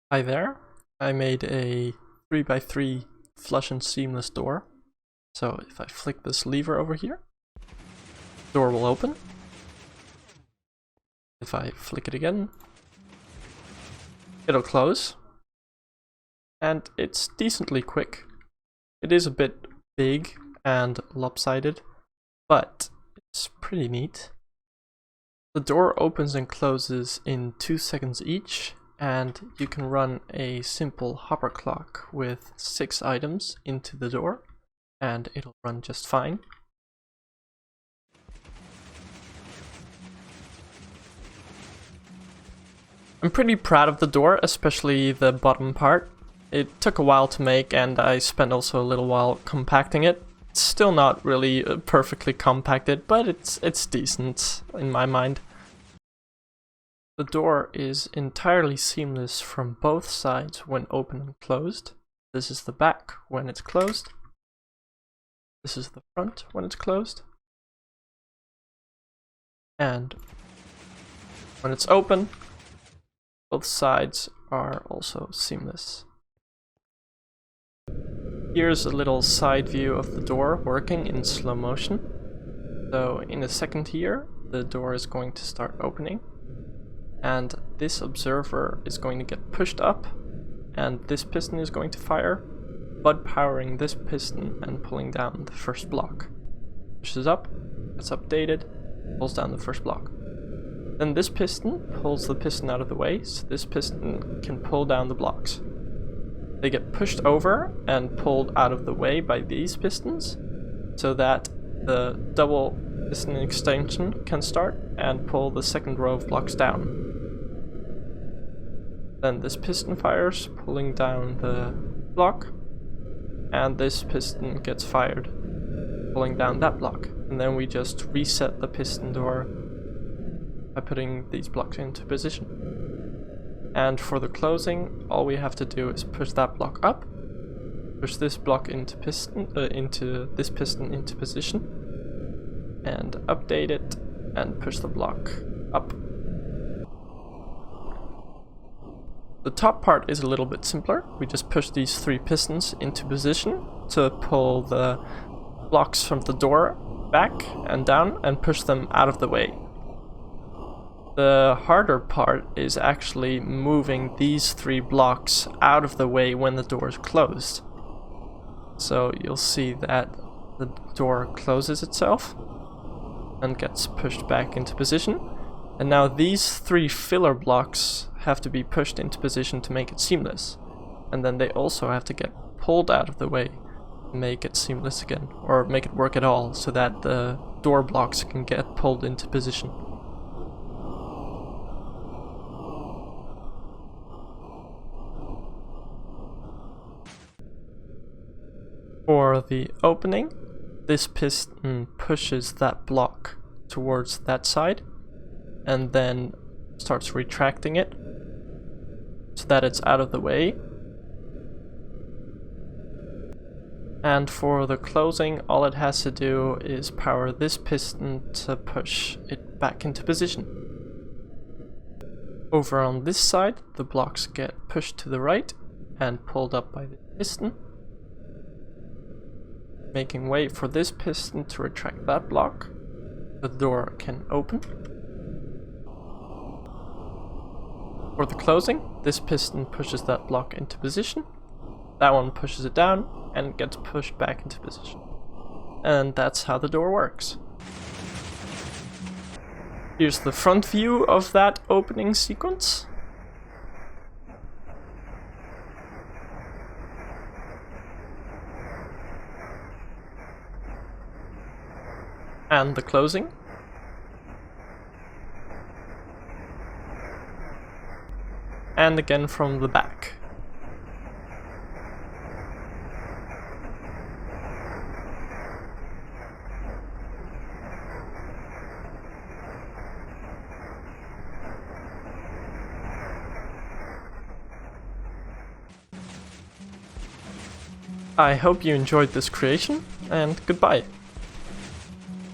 Hi there, I made a 3x3 flush and seamless door. So if I flick this lever over here, the door will open. If I flick it again, it'll close. And it's decently quick. It is a bit big and lopsided, but it's pretty neat. The door opens and closes in 2 seconds each, and you can run a simple hopper clock with 6 items into the door, and it'll run just fine. I'm pretty proud of the door, especially the bottom part. It took a while to make, and I spent also a little while compacting it. It's still not really perfectly compacted, but it's decent in my mind. The door is entirely seamless from both sides when open and closed. This is the back when it's closed. This is the front when it's closed. And when it's open, both sides are also seamless. Here's a little side view of the door working in slow motion. So in a second here, the door is going to start opening. And this observer is going to get pushed up, and this piston is going to fire, but powering this piston and pulling down the first block. Pushes up, gets updated, pulls down the first block. Then this piston pulls the piston out of the way, so this piston can pull down the blocks. They get pushed over and pulled out of the way by these pistons, so that the double piston extension can start and pull the second row of blocks down. Then this piston fires, pulling down the block, and this piston gets fired, pulling down that block. And then we just reset the piston door by putting these blocks into position. And for the closing, all we have to do is push that block up, push this block into this piston into position, and update it, and push the block up. The top part is a little bit simpler. We just push these 3 pistons into position to pull the blocks from the door back and down and push them out of the way. The harder part is actually moving these 3 blocks out of the way when the door is closed. So you'll see that the door closes itself and gets pushed back into position. And now these 3 filler blocks have to be pushed into position to make it seamless. And then they also have to get pulled out of the way to make it seamless again, or make it work at all, so that the door blocks can get pulled into position. For the opening, this piston pushes that block towards that side and then starts retracting it so that it's out of the way. And for the closing, all it has to do is power this piston to push it back into position. Over on this side, the blocks get pushed to the right and pulled up by the piston, making way for this piston to retract that block. The door can open. For the closing, this piston pushes that block into position, that one pushes it down, and it gets pushed back into position. And that's how the door works. Here's the front view of that opening sequence. And the closing. And again from the back. I hope you enjoyed this creation, and goodbye.